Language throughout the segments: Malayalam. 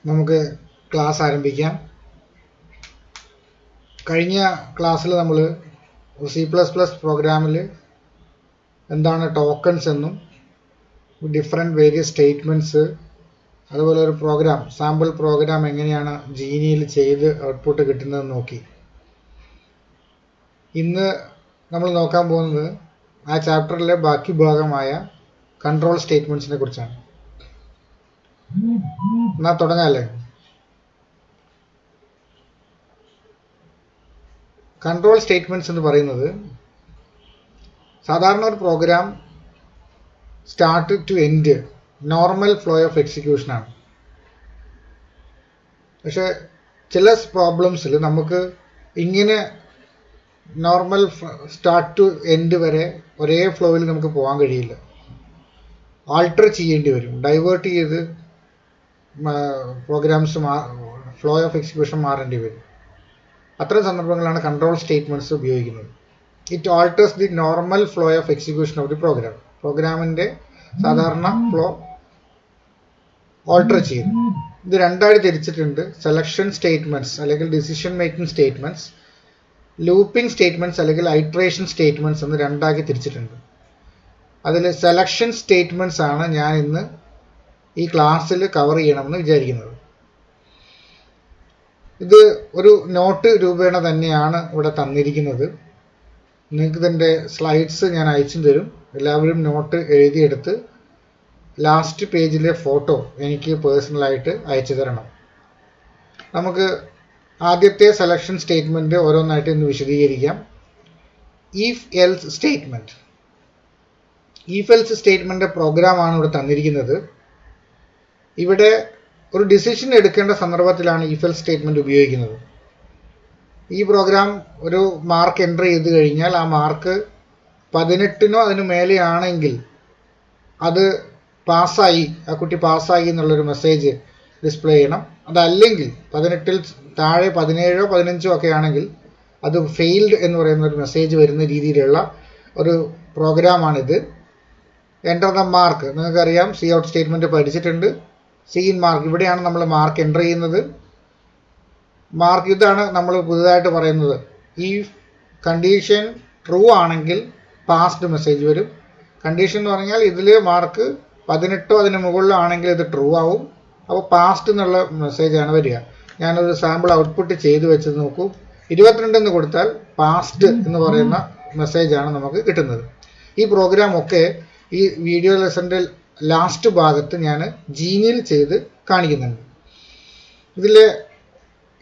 നമുക്ക് ക്ലാസ് ആരംഭിക്കാം. കഴിഞ്ഞ ക്ലാസ്സിൽ നമ്മൾ C++ പ്രോഗ്രാമിൽ എന്താണ് ടോക്കൺസ് എന്നും ഡിഫറെൻറ്റ് വേരിയസ് സ്റ്റേറ്റ്മെൻറ്റ്സ് അതുപോലെ ഒരു പ്രോഗ്രാം സാമ്പിൾ പ്രോഗ്രാം എങ്ങനെയാണ് ജീനിയിൽ ചെയ്ത് ഔട്ട്പുട്ട് കിട്ടുന്നതെന്ന് നോക്കി. ഇന്ന് നമ്മൾ നോക്കാൻ പോകുന്നത് ആ ചാപ്റ്ററിലെ ബാക്കി ഭാഗമായ കൺട്രോൾ സ്റ്റേറ്റ്മെൻറ്റ്സിനെ കുറിച്ചാണ്. എന്നാൽ തുടങ്ങാല്ലേ? കൺട്രോൾ സ്റ്റേറ്റ്മെൻറ്റ്സ് എന്ന് പറയുന്നത് സാധാരണ ഒരു program start to end normal flow of എക്സിക്യൂഷനാണ്. പക്ഷെ ചില പ്രോബ്ലംസിൽ നമുക്ക് ഇങ്ങനെ നോർമൽ സ്റ്റാർട്ട് ടു എൻഡ് വരെ ഒരേ ഫ്ലോയിൽ നമുക്ക് പോകാൻ കഴിയില്ല. ആൾട്ടർ ചെയ്യേണ്ടി വരും, ഡൈവേർട്ട് ചെയ്ത് പ്രോഗ്രാംസ് ഫ്ലോ ഓഫ് എക്സിക്യൂഷൻ മാറേണ്ടി വരും. അത്തരം സന്ദർഭങ്ങളാണ് കൺട്രോൾ സ്റ്റേറ്റ്മെൻറ്റ്സ് ഉപയോഗിക്കുന്നത്. It alters the normal flow of execution of the program. പ്രോഗ്രാമിൻ്റെ സാധാരണ ഫ്ലോ ഓൾട്ടർ ചെയ്യുന്നു. ഇത് രണ്ടായി തിരിച്ചിട്ടുണ്ട്. സെലക്ഷൻ സ്റ്റേറ്റ്മെൻറ്റ്സ് അല്ലെങ്കിൽ decision making statements, looping statements അല്ലെങ്കിൽ ഐട്രേഷൻ സ്റ്റേറ്റ്മെൻറ്റ്സ് എന്ന് രണ്ടാക്കി തിരിച്ചിട്ടുണ്ട്. അതിൽ സെലക്ഷൻ സ്റ്റേറ്റ്മെൻറ്റ്സ് ആണ് ഞാൻ ഇന്ന് ഈ ക്ലാസ്സിൽ കവർ ചെയ്യണമെന്ന് വിചാരിക്കുന്നത്. ഇത് ഒരു നോട്ട് രൂപേണ തന്നെയാണ് ഇവിടെ തന്നിരിക്കുന്നത്. നിങ്ങൾക്ക് ഇതിൻ്റെ സ്ലൈഡ്സ് ഞാൻ അയച്ചു തരും. എല്ലാവരും നോട്ട് എഴുതിയെടുത്ത് ലാസ്റ്റ് പേജിലെ ഫോട്ടോ എനിക്ക് പേഴ്സണലായിട്ട് അയച്ചു തരണം. നമുക്ക് ആദ്യത്തെ സെലക്ഷൻ സ്റ്റേറ്റ്മെൻറ്റ് ഓരോന്നായിട്ട് ഇന്ന് വിശദീകരിക്കാം. If else statement. If else statement പ്രോഗ്രാമാണ് ഇവിടെ തന്നിരിക്കുന്നത്. ഇവിടെ ഒരു ഡിസിഷൻ എടുക്കേണ്ട സന്ദർഭത്തിലാണ് ഈഫ് എൽസ് സ്റ്റേറ്റ്മെൻറ്റ് ഉപയോഗിക്കുന്നത്. ഈ പ്രോഗ്രാം ഒരു മാർക്ക് എൻ്റർ ചെയ്ത് കഴിഞ്ഞാൽ ആ മാർക്ക് 18നോ അതിന് മേലെയാണെങ്കിൽ അത് പാസ്സായി, ആ കുട്ടി പാസ്സായി എന്നുള്ളൊരു മെസ്സേജ് ഡിസ്പ്ലേ ചെയ്യണം. അതല്ലെങ്കിൽ 18ൽ താഴെ 17ഓ 15ഓ ഒക്കെ ആണെങ്കിൽ അത് ഫെയിൽഡ് എന്ന് പറയുന്ന ഒരു മെസ്സേജ് വരുന്ന രീതിയിലുള്ള ഒരു പ്രോഗ്രാമാണിത്. എൻ്റർ ദ മാർക്ക്, നിങ്ങൾക്കറിയാം സി ഔട്ട് സ്റ്റേറ്റ്മെൻറ്റ് പഠിച്ചിട്ടുണ്ട്. സി ഇൻ മാർക്ക്, ഇവിടെയാണ് നമ്മൾ മാർക്ക് എൻ്റർ ചെയ്യുന്നത്. മാർക്ക് ഇതാണ് നമ്മൾ പുതുതായിട്ട് പറയുന്നത്. ഈ കണ്ടീഷൻ ട്രൂ ആണെങ്കിൽ പാസ്ഡ് മെസ്സേജ് വരും. കണ്ടീഷൻ എന്ന് പറഞ്ഞാൽ ഇതിൽ മാർക്ക് 18ഓ അതിന് മുകളിലോ ആണെങ്കിൽ ഇത് ട്രൂ ആവും. അപ്പോൾ പാസ്ഡ് എന്നുള്ള മെസ്സേജാണ് വരിക. ഞാനൊരു സാമ്പിൾ ഔട്ട്പുട്ട് ചെയ്ത് വെച്ച് നോക്കൂ. 22 എന്ന് കൊടുത്താൽ പാസ്ഡ് എന്ന് പറയുന്ന മെസ്സേജാണ് നമുക്ക് കിട്ടുന്നത്. ഈ പ്രോഗ്രാം ഒക്കെ ഈ വീഡിയോ ലെസൻ്റെ ലാസ്റ്റ് ഭാഗത്ത് ഞാൻ ജീനിയിൽ ചെയ്ത് കാണിക്കുന്നുണ്ട്. ഇതിൽ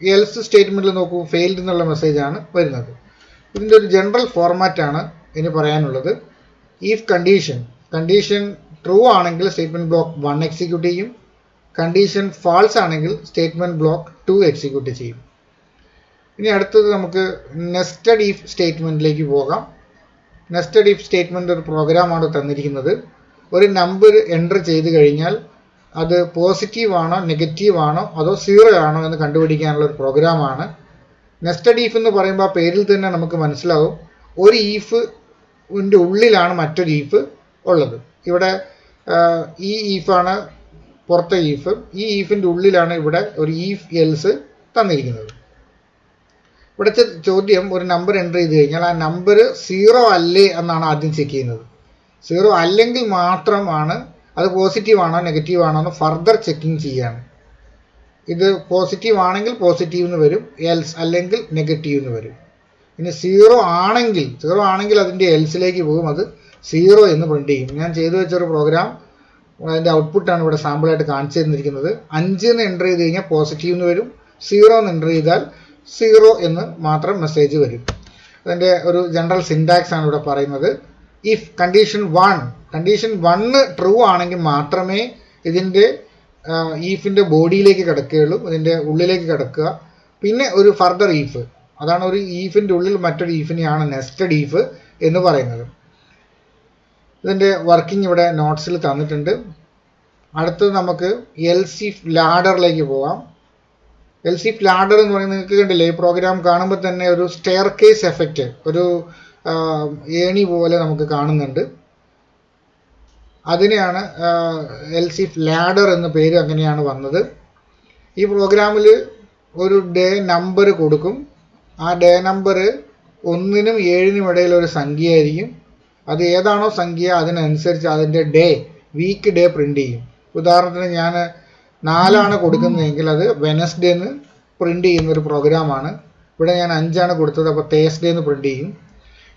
എൽസ് സ്റ്റേറ്റ്മെൻറ്റിൽ നോക്കൂ, ഫെയിൽഡ് എന്നുള്ള മെസ്സേജാണ് വരുന്നത്. ഇതിൻ്റെ ഒരു ജനറൽ ഫോർമാറ്റാണ് ഇനി പറയാനുള്ളത്. ഈഫ് കണ്ടീഷൻ ട്രൂ ആണെങ്കിൽ സ്റ്റേറ്റ്മെൻറ്റ് ബ്ലോക്ക് 1 എക്സിക്യൂട്ട് ചെയ്യും. കണ്ടീഷൻ ഫാൾസ് ആണെങ്കിൽ സ്റ്റേറ്റ്മെൻറ്റ് ബ്ലോക്ക് 2 എക്സിക്യൂട്ട് ചെയ്യും. ഇനി അടുത്തത് നമുക്ക് നെസ്റ്റഡ് ഈഫ് സ്റ്റേറ്റ്മെൻറ്റിലേക്ക് പോകാം. നെസ്റ്റഡ് ഈഫ് സ്റ്റേറ്റ്മെൻറ്റ് ഒരു പ്രോഗ്രാമാണ് തന്നിരിക്കുന്നത്. ഒരു നമ്പർ എൻ്റർ ചെയ്ത് കഴിഞ്ഞാൽ അത് പോസിറ്റീവ് ആണോ നെഗറ്റീവ് ആണോ അതോ 0 ആണോ എന്ന് കണ്ടുപിടിക്കാനുള്ള ഒരു പ്രോഗ്രാമാണ്. നെസ്റ്റഡ് ഈഫ് എന്ന് പറയുമ്പോൾ ആ പേരിൽ തന്നെ നമുക്ക് മനസ്സിലാവും ഒരു ഈഫിൻ്റെ ഉള്ളിലാണ് മറ്റൊരു ഈഫ് ഉള്ളത്. ഇവിടെ ഈ ഈഫാണ് പുറത്തെ ഈഫ്, ഈ ഈഫിൻ്റെ ഉള്ളിലാണ് ഇവിടെ ഒരു ഈഫ് എൽസ് തന്നിരിക്കുന്നത്. ഇവിടുത്തെ ചോദ്യം, ഒരു നമ്പർ എൻ്റർ ചെയ്ത് കഴിഞ്ഞാൽ ആ നമ്പർ 0 അല്ലേ എന്നാണ് ആദ്യം ചെക്ക് ചെയ്യുന്നത്. 0 അല്ലെങ്കിൽ മാത്രമാണ് അത് പോസിറ്റീവ് ആണോ നെഗറ്റീവ് ആണോ എന്ന് ഫർദർ ചെക്കിങ് ചെയ്യാണ്. ഇത് പോസിറ്റീവ് ആണെങ്കിൽ പോസിറ്റീവ് എന്ന് വരും, എൽസ് അല്ലെങ്കിൽ നെഗറ്റീവ് എന്ന് വരും. ഇനി 0 ആണെങ്കിൽ അതിൻ്റെ എൽസിലേക്ക് പോകും, അത് 0 എന്ന് പ്രിൻ്റ് ചെയ്യും. ഞാൻ ചെയ്തു വെച്ചൊരു പ്രോഗ്രാം, അതിൻ്റെ ഔട്ട്പുട്ടാണ് ഇവിടെ സാമ്പിളായിട്ട് കാണിച്ചു തന്നിരിക്കുന്നത്. 5 എന്ന് എൻ്റർ ചെയ്ത് കഴിഞ്ഞാൽ പോസിറ്റീവ് എന്ന് വരും, 0 എന്ന് എൻ്റർ ചെയ്താൽ 0 എന്ന് മാത്രം മെസ്സേജ് വരും. അതിൻ്റെ ഒരു ജനറൽ സിൻടാക്സ് ആണ് ഇവിടെ പറയുന്നത്. ഇഫ് കണ്ടീഷൻ 1 ട്രൂ ആണെങ്കിൽ മാത്രമേ ഇതിൻ്റെ ഈഫിൻ്റെ ബോഡിയിലേക്ക് കിടക്കുകയുള്ളൂ, ഇതിൻ്റെ ഉള്ളിലേക്ക് കിടക്കുക. പിന്നെ ഒരു ഫർദർ ഈഫ്, അതാണ് ഒരു ഈഫിൻ്റെ ഉള്ളിൽ മറ്റൊരു ഈഫിനെയാണ് നെസ്റ്റഡ് ഈഫ് എന്ന് പറയുന്നത്. ഇതിൻ്റെ വർക്കിംഗ് ഇവിടെ നോട്ട്സിൽ തന്നിട്ടുണ്ട്. അടുത്തത് നമുക്ക് എൽസ് ഇഫ് ലാഡറിലേക്ക് പോകാം. എൽസ് ഇഫ് ലാഡർ എന്ന് പറയുന്നത് നിങ്ങൾക്ക് കണ്ടില്ലേ, ഈ പ്രോഗ്രാം കാണുമ്പോൾ തന്നെ ഒരു സ്റ്റെയർ കേസ് എഫക്റ്റ്, ഒരു ഏണി പോലെ നമുക്ക് കാണുന്നുണ്ട്. അതിനെയാണ് എൽസ് ഇഫ് ലാഡർ എന്ന പേര് അങ്ങനെയാണ് വന്നത്. ഈ പ്രോഗ്രാമിൽ ഒരു ഡേ നമ്പർ കൊടുക്കും. ആ ഡേ നമ്പർ 1-നും 7-നും ഇടയിൽ ഒരു സംഖ്യയായിരിക്കും. അത് ഏതാണോ സംഖ്യ അതിനനുസരിച്ച് അതിൻ്റെ ഡേ, വീക്ക് ഡേ പ്രിൻ്റ് ചെയ്യും. ഉദാഹരണത്തിന് ഞാൻ 4 കൊടുക്കുന്നതെങ്കിൽ അത് വെനസ്ഡേ എന്ന് പ്രിൻ്റ് ചെയ്യുന്നൊരു പ്രോഗ്രാമാണ്. ഇവിടെ ഞാൻ 5 കൊടുത്തത്, അപ്പോൾ തേഴ്സ്ഡേ എന്ന് പ്രിൻ്റ് ചെയ്യും.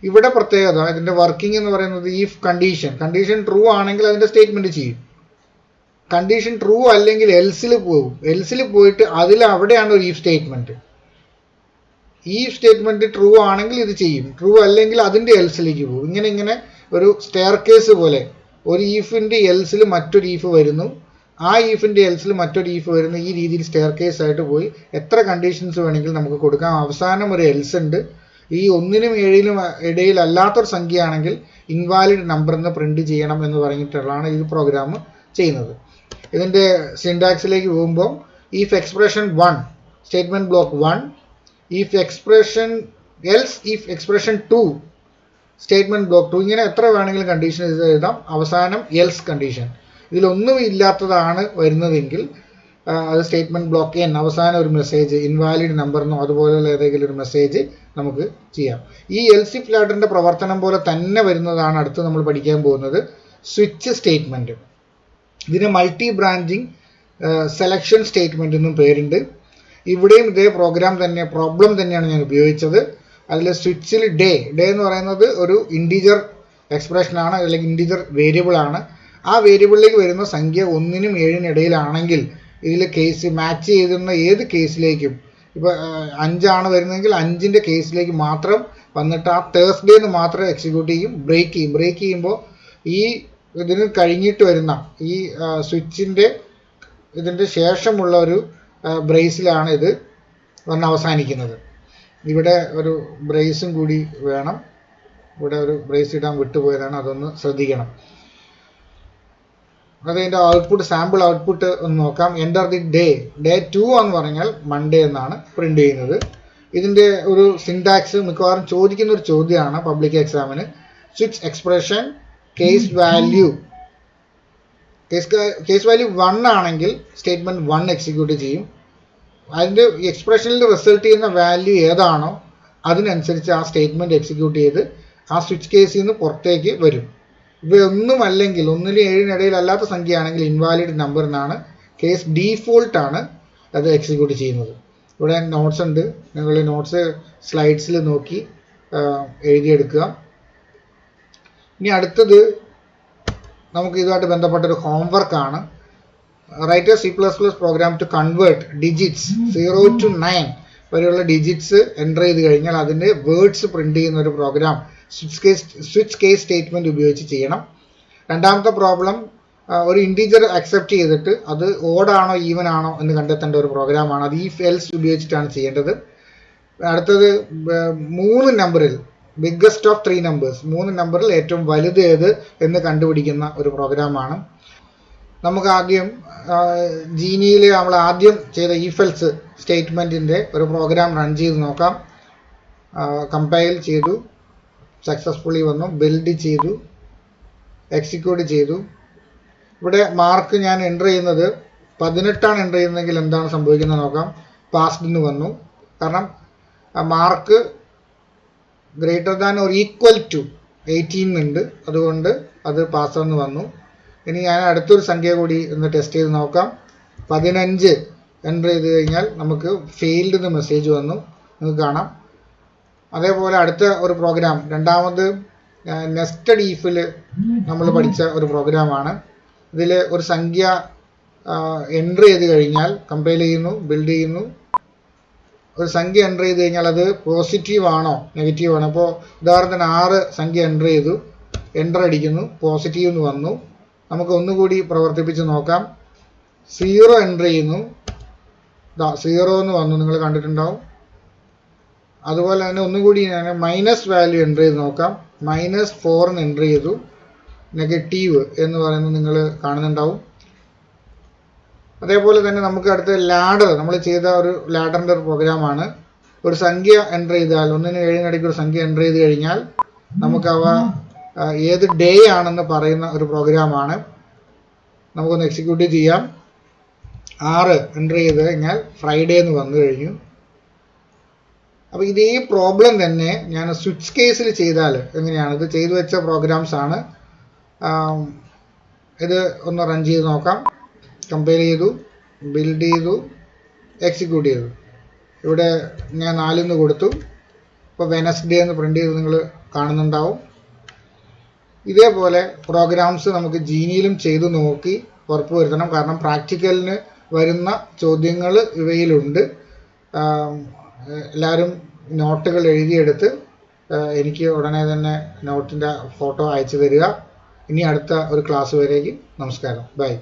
ഇവിടെ പ്രത്യേകത, ഇതിൻ്റെ വർക്കിംഗ് എന്ന് പറയുന്നത് ഈഫ് കണ്ടീഷൻ ട്രൂ ആണെങ്കിൽ അതിൻ്റെ സ്റ്റേറ്റ്മെൻറ്റ് ചെയ്യും. കണ്ടീഷൻ ട്രൂ അല്ലെങ്കിൽ എൽസിൽ പോകും. എൽസിൽ പോയിട്ട് അവിടെയാണ് ഒരു ഈഫ് സ്റ്റേറ്റ്മെൻറ്റ്. ഈ സ്റ്റേറ്റ്മെൻറ്റ് ട്രൂ ആണെങ്കിൽ ഇത് ചെയ്യും, ട്രൂ അല്ലെങ്കിൽ അതിൻ്റെ എൽസിലേക്ക് പോകും. ഇങ്ങനെ ഒരു സ്റ്റെയർ കേസ് പോലെ ഒരു ഈഫിൻ്റെ എൽസിൽ മറ്റൊരു ഈഫ് വരുന്നു, ആ ഈഫിൻ്റെ എൽസിൽ മറ്റൊരു ഈഫ് വരുന്നു. ഈ രീതിയിൽ സ്റ്റെയർ കേസ് ആയിട്ട് പോയി എത്ര കണ്ടീഷൻസ് വേണമെങ്കിലും നമുക്ക് കൊടുക്കാം. അവസാനം ഒരു എൽസ് ഉണ്ട്. ഈ 1-നും 7-നും ഇടയിൽ അല്ലാത്തൊരു സംഖ്യയാണെങ്കിൽ ഇൻവാലിഡ് നമ്പർ എന്ന് പ്രിന്റ് ചെയ്യണം എന്ന് പറഞ്ഞിട്ടുള്ളതാണ് ഈ പ്രോഗ്രാം ചെയ്യുന്നത്. ഇതിൻ്റെ സിൻടാക്സിലേക്ക് പോകുമ്പോൾ if expression 1 statement block 1, if expression 2 statement block 2, ഇങ്ങനെ എത്ര വേണമെങ്കിലും കണ്ടീഷൻ എഴുതാം. അവസാനം എൽസ് കണ്ടീഷൻ. ഇതിലൊന്നും ഇല്ലാത്തതാണ് വരുന്നതെങ്കിൽ അത് സ്റ്റേറ്റ്മെൻറ്റ് ബ്ലോക്ക് n, അവസാനം ഒരു മെസ്സേജ് ഇൻവാലിഡ് നമ്പറിനോ അതുപോലെയുള്ള ഏതെങ്കിലും ഒരു മെസ്സേജ് നമുക്ക് ചെയ്യാം. ഈ എൽസ് ഇഫ് ലാഡറിൻ്റെ പ്രവർത്തനം പോലെ തന്നെ വരുന്നതാണ് അടുത്ത് നമ്മൾ പഠിക്കാൻ പോകുന്നത് സ്വിച്ച് സ്റ്റേറ്റ്മെൻറ്റ്. ഇതിന് മൾട്ടി ബ്രാഞ്ചിങ് സെലക്ഷൻ സ്റ്റേറ്റ്മെൻറ്റ് എന്നും പേരുണ്ട്. ഇവിടെയും ഇതേ പ്രോബ്ലം തന്നെയാണ് ഞാൻ ഉപയോഗിച്ചത്. അതിൽ സ്വിച്ചിൽ ഡേ എന്ന് പറയുന്നത് ഒരു ഇൻറ്റീജർ എക്സ്പ്രഷനാണ്, അല്ലെങ്കിൽ ഇൻറ്റീജർ വേരിയബിൾ ആണ്. ആ വേരിയബിളിലേക്ക് വരുന്ന സംഖ്യ 1-നും 7-നും ഇടയിലാണെങ്കിൽ ഇതിൽ കേസ് മാച്ച് ചെയ്തിരുന്ന ഏത് കേസിലേക്കും, ഇപ്പോൾ 5 വരുന്നതെങ്കിൽ 5-ൻ്റെ കേസിലേക്ക് മാത്രം വന്നിട്ട് ആ തേഴ്സ്ഡേ എന്ന് മാത്രം എക്സിക്യൂട്ട് ചെയ്യും, ബ്രേക്ക് ചെയ്യുമ്പോൾ ഈ ഇതിന് കഴിഞ്ഞിട്ട് വരുന്ന ഈ സ്വിച്ചിൻ്റെ ഇതിൻ്റെ ശേഷമുള്ള ഒരു ബ്രേസിലാണ് ഇത് വന്ന് അവസാനിക്കുന്നത്. ഇവിടെ ഒരു ബ്രേസും കൂടി വേണം. ഇവിടെ ഒരു ബ്രേസ് ഇടാൻ വിട്ടുപോയതാണ്, അതൊന്ന് ശ്രദ്ധിക്കണം. അതിൻ്റെ സാമ്പിൾ ഔട്ട്പുട്ട് ഒന്ന് നോക്കാം. എൻ്റർ ദി ഡേ 2 എന്ന് പറഞ്ഞാൽ മൺഡേ എന്നാണ് പ്രിൻ്റ് ചെയ്യുന്നത്. ഇതിൻ്റെ ഒരു സിൻടാക്സ് മിക്കവാറും ചോദിക്കുന്ന ഒരു ചോദ്യമാണ് പബ്ലിക് എക്സാമിന്. സ്വിച്ച് എക്സ്പ്രഷൻ കേസ് വാല്യൂ 1 ആണെങ്കിൽ സ്റ്റേറ്റ്മെൻറ്റ് 1 എക്സിക്യൂട്ട് ചെയ്യും. അതിൻ്റെ എക്സ്പ്രഷനിൽ റിസൾട്ട് ചെയ്യുന്ന വാല്യൂ ഏതാണോ അതിനനുസരിച്ച് ആ സ്റ്റേറ്റ്മെൻറ്റ് എക്സിക്യൂട്ട് ചെയ്ത് ആ സ്വിച്ച് കേസിൽ നിന്ന് പുറത്തേക്ക് വരും. ഇവയൊന്നും അല്ലെങ്കിൽ 1-നും 7-നും ഇടയിൽ അല്ലാത്ത സംഖ്യയാണെങ്കിൽ ഇൻവാലിഡ് നമ്പർ എന്നാണ് കേസ് ഡീഫോൾട്ടാണ് അത് എക്സിക്യൂട്ട് ചെയ്യുന്നത്. ഇവിടെ നോട്ട്സ് ഉണ്ട്, നിങ്ങൾ നോട്ട്സ് സ്ലൈഡ്സിൽ നോക്കി എഴുതിയെടുക്കുക. ഇനി അടുത്തത് നമുക്ക് ഇതുമായിട്ട് ബന്ധപ്പെട്ടൊരു ഹോംവർക്കാണ്. Write a C++ program to convert digits 0 to 9 വരെയുള്ള ഡിജിറ്റ്സ് എൻ്റർ ചെയ്ത് കഴിഞ്ഞാൽ അതിൻ്റെ വേർഡ്സ് പ്രിൻ്റ് ചെയ്യുന്ന ഒരു പ്രോഗ്രാം സ്വിച്ച് കേസ് സ്റ്റേറ്റ്മെൻറ്റ് ഉപയോഗിച്ച് ചെയ്യണം. രണ്ടാമത്തെ പ്രോബ്ലം ഒരു ഇൻറ്റീജർ അക്സെപ്റ്റ് ചെയ്തിട്ട് അത് ഓഡാണോ ഈവൻ ആണോ എന്ന് കണ്ടെത്തേണ്ട ഒരു പ്രോഗ്രാമാണ്. അത് ഈഫ് എൽസ് ഉപയോഗിച്ചിട്ടാണ് ചെയ്യേണ്ടത്. അടുത്തത് 3 നമ്പറിൽ ബിഗ്ഗസ്റ്റ് ഓഫ് 3 നമ്പേഴ്സ്, 3 നമ്പറിൽ ഏറ്റവും വലുത് ഏത് എന്ന് കണ്ടുപിടിക്കുന്ന ഒരു പ്രോഗ്രാമാണ്. നമുക്ക് ആദ്യം ജീനിയിൽ നമ്മൾ ആദ്യം ചെയ്ത ഈഫ് എൽസ് സ്റ്റേറ്റ്മെൻറ്റിൻ്റെ ഒരു പ്രോഗ്രാം റൺ ചെയ്ത് നോക്കാം. കമ്പൈൽ ചെയ്തു, സക്സസ്ഫുള്ളി വന്നു, ബിൽഡ് ചെയ്തു, എക്സിക്യൂട്ട് ചെയ്തു. ഇവിടെ മാർക്ക് ഞാൻ എൻ്റർ ചെയ്യുന്നത് 18 എൻ്റർ ചെയ്യുന്നതെങ്കിൽ എന്താണ് സംഭവിക്കുന്നത് നോക്കാം. പാസ്ഡ് എന്ന് വന്നു, കാരണം mark greater than or equal to 18 ഉണ്ട്, അതുകൊണ്ട് അത് പാസ്സെന്ന് വന്നു. ഇനി ഞാൻ അടുത്തൊരു സംഖ്യ കൂടി ഒന്ന് ടെസ്റ്റ് ചെയ്ത് നോക്കാം. 15 എൻ്റർ ചെയ്ത് കഴിഞ്ഞാൽ നമുക്ക് ഫെയിൽഡ് എന്ന് മെസ്സേജ് വന്നു, നിങ്ങൾക്ക് കാണാം. അതേപോലെ അടുത്ത ഒരു പ്രോഗ്രാം, രണ്ടാമത് നെസ്റ്റഡ് ഈഫിൽ നമ്മൾ പഠിച്ച ഒരു പ്രോഗ്രാമാണ്. ഇതിൽ ഒരു സംഖ്യ എൻ്റർ ചെയ്ത് കഴിഞ്ഞാൽ കമ്പൈൽ ചെയ്യുന്നു, ബിൽഡ് ചെയ്യുന്നു. ഒരു സംഖ്യ എൻ്റർ ചെയ്ത് കഴിഞ്ഞാൽ അത് പോസിറ്റീവ് ആണോ നെഗറ്റീവ് ആണോ. അപ്പോൾ ഉദാഹരണത്തിന് 6 സംഖ്യ എൻ്റർ ചെയ്തു, എൻ്റർ അടിക്കുന്നു, പോസിറ്റീവ് എന്ന് വന്നു. നമുക്ക് ഒന്നുകൂടി പ്രവർത്തിപ്പിച്ച് നോക്കാം. 0 എൻ്റർ ചെയ്യുന്നു, 0 എന്ന് വന്നു, നിങ്ങൾ കണ്ടിട്ടുണ്ടാവും. അതുപോലെ തന്നെ ഒന്നുകൂടി ഞാൻ മൈനസ് വാല്യൂ എൻ്റർ ചെയ്ത് നോക്കാം. -4 എന്ന് എൻ്റർ ചെയ്തു, നെഗറ്റീവ് എന്ന് പറയുന്നത് നിങ്ങൾ കാണുന്നുണ്ടാവും. അതേപോലെ തന്നെ നമുക്ക് അടുത്ത ലാഡർ, നമ്മൾ ചെയ്ത ഒരു ലാഡറിൻ്റെ ഒരു പ്രോഗ്രാമാണ്. ഒരു സംഖ്യ എൻ്റർ ചെയ്താൽ 1-നും 7-നും ഇടയ്ക്ക് ഒരു സംഖ്യ എൻ്റർ ചെയ്ത് കഴിഞ്ഞാൽ നമുക്കവ ഏത് ഡേ ആണെന്ന് പറയുന്ന ഒരു പ്രോഗ്രാമാണ്. നമുക്കൊന്ന് എക്സിക്യൂട്ട് ചെയ്യാം. 6 എൻ്റർ ചെയ്ത് കഴിഞ്ഞാൽ ഫ്രൈഡേ എന്ന് വന്നു കഴിഞ്ഞു. അപ്പോൾ ഇതേ പ്രോബ്ലം തന്നെ ഞാൻ സ്വിച്ച് കേസിൽ ചെയ്താൽ എങ്ങനെയാണ്? ഇത് ചെയ്തു വെച്ച പ്രോഗ്രാംസ് ആണ്. ഇത് ഒന്ന് റൺ ചെയ്ത് നോക്കാം. കമ്പയർ ചെയ്തു, ബിൽഡ് ചെയ്തു, എക്സിക്യൂട്ട് ചെയ്തു. ഇവിടെ ഞാൻ 4 കൊടുത്തു. ഇപ്പോൾ വെനസ്ഡേ എന്ന് പ്രിൻ്റ് ചെയ്ത് നിങ്ങൾ കാണുന്നുണ്ടാവും. ഇതേപോലെ പ്രോഗ്രാംസ് നമുക്ക് ജീനിയിലും ചെയ്തു നോക്കി ഉറപ്പുവരുത്തണം. കാരണം പ്രാക്ടിക്കലിന് വരുന്ന ചോദ്യങ്ങൾ ഇവയിലുണ്ട്. എല്ലാവരും നോട്ടുകൾ എഴുതിയെടുത്ത് എനിക്ക് ഉടനെ തന്നെ നോട്ടിൻ്റെ ഫോട്ടോ അയച്ചു തരിക. ഇനി അടുത്ത ഒരു ക്ലാസ് വരേക്കും നമസ്കാരം. ബൈ.